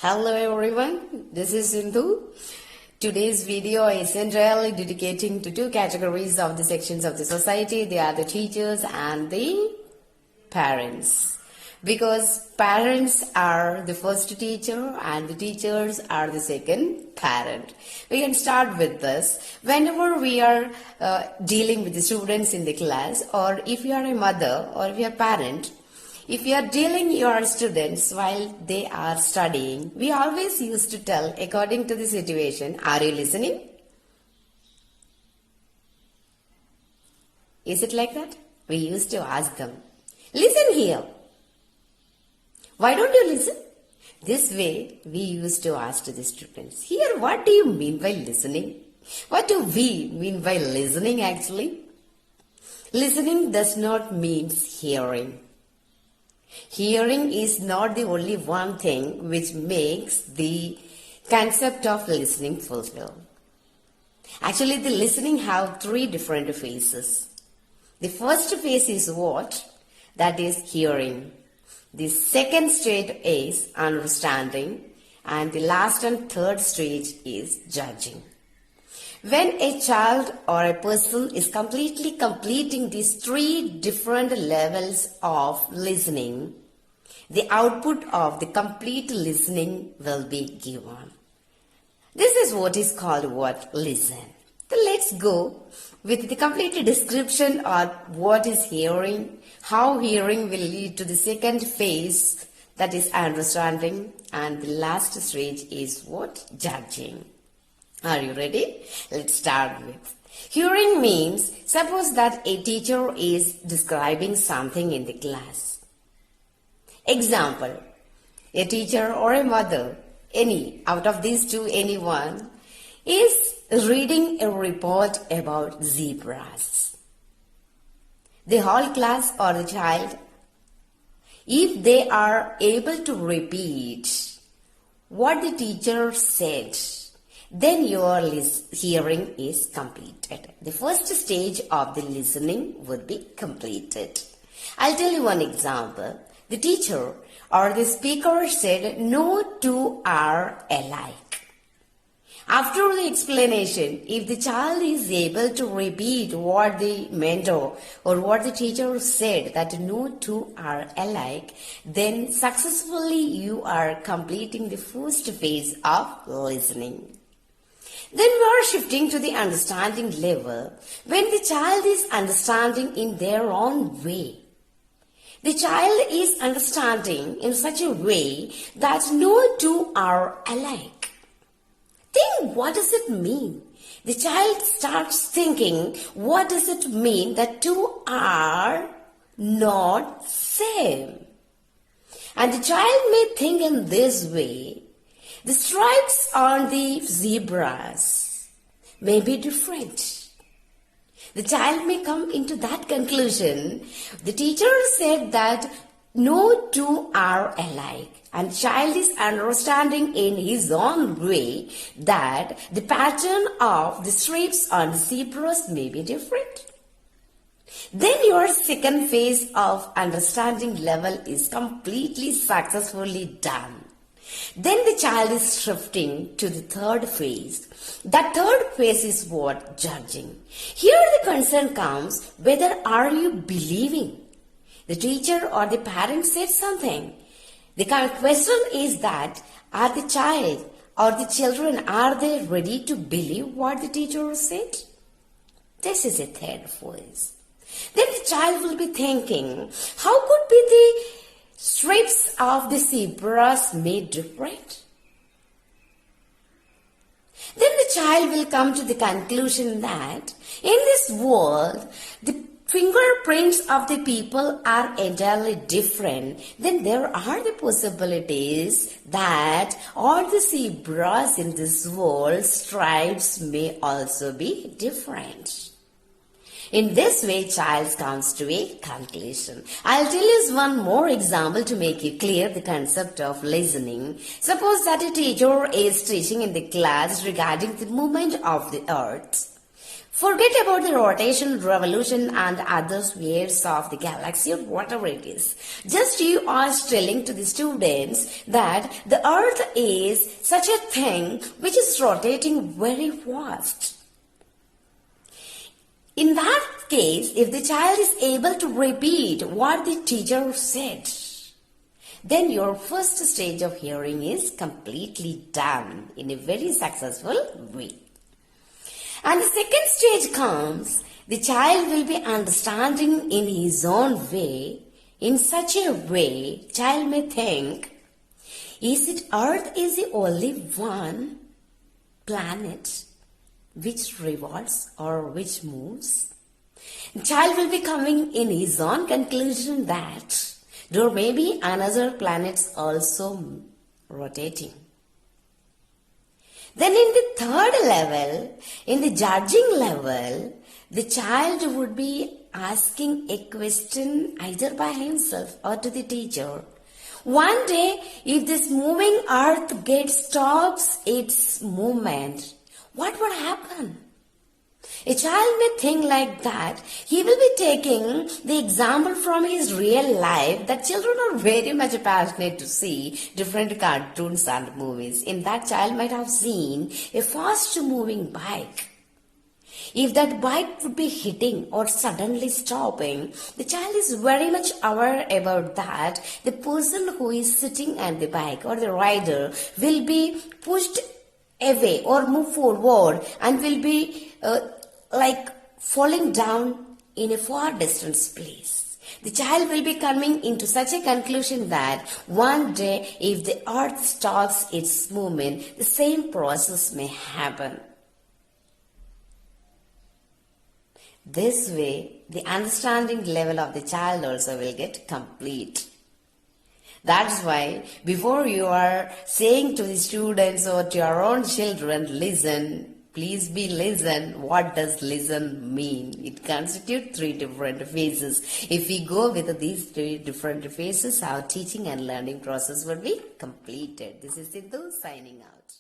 Hello everyone, this is Sindhu. Today's video is entirely dedicating to two categories of the sections of the society. They are the teachers and the parents. Because parents are the first teacher and the teachers are the second parent. We can start with this. Whenever we are dealing with the students in the class, or if you are a mother or if you are a parent, if you are dealing your students while they are studying, we always used to tell according to the situation, are you listening? Is it like that? We used to ask them, listen here. Why don't you listen? This way we used to ask to the students, here what do you mean by listening? What do we mean by listening actually? Listening does not mean hearing. Hearing is not the only one thing which makes the concept of listening fulfill. Actually, the listening have three different phases. The first phase is what? That is hearing. The second stage is understanding. And the last and third stage is judging. When a child or a person is completely completing these three different levels of listening, the output of the complete listening will be given. This is what is called what? Listen. So let's go with the complete description of what is hearing, how hearing will lead to the second phase, that is understanding, and the last stage is what? Judging. Are you ready? Let's start with. Hearing means, suppose that a teacher is describing something in the class. Example, a teacher or a mother, any, out of these two, anyone, is reading a report about zebras. The whole class or the child, if they are able to repeat what the teacher said, then your hearing is completed. The first stage of the listening would be completed. I'll tell you one example. The teacher or the speaker said, no two are alike. After the explanation, if the child is able to repeat what the mentor or what the teacher said, that no two are alike, then successfully you are completing the first phase of listening. Then we are shifting to the understanding level when the child is understanding in their own way. The child is understanding in such a way that no two are alike. Think, what does it mean? The child starts thinking, what does it mean that two are not same? And the child may think in this way, the stripes on the zebras may be different. The child may come into that conclusion. The teacher said that no two are alike. And the child is understanding in his own way that the pattern of the stripes on the zebras may be different. Then your second phase of understanding level is completely successfully done. Then the child is shifting to the third phase. That third phase is what? Judging. Here the concern comes, whether are you believing? The teacher or the parent said something. The question is that, are the child or the children, are they ready to believe what the teacher said? This is a third phase. Then the child will be thinking, how could be the stripes of the zebras made different? Then the child will come to the conclusion that in this world, the fingerprints of the people are entirely different. Then there are the possibilities that all the zebras in this world, stripes may also be different. In this way, child comes to a conclusion. I'll tell you one more example to make it clear the concept of listening. Suppose that a teacher is teaching in the class regarding the movement of the earth. Forget about the rotation, revolution and other spheres of the galaxy or whatever it is. Just you are telling to the students that the earth is such a thing which is rotating very fast. In that case, if the child is able to repeat what the teacher said, then your first stage of hearing is completely done in a very successful way. And the second stage comes, the child will be understanding in his own way, in such a way, child may think, is it Earth is the only one planet which revolves or which moves? The child will be coming in his own conclusion that there may be another planets also rotating. Then in the third level, in the judging level, the child would be asking a question either by himself or to the teacher. One day, if this moving earth stops its movement, what would happen? A child may think like that. He will be taking the example from his real life that children are very much passionate to see different cartoons and movies. In that, child might have seen a fast moving bike. If that bike would be hitting or suddenly stopping, the child is very much aware about that. The person who is sitting at the bike or the rider will be pushed away or move forward and will be like falling down in a far distance place. The child will be coming into such a conclusion that one day if the earth stops its movement, the same process may happen. This way, the understanding level of the child also will get complete. That's why before you are saying to the students or to your own children, listen, please be listen. What does listen mean? It constitutes 3 different phases. If we go with these 3 different phases, our teaching and learning process will be completed. This is Sindhu signing out.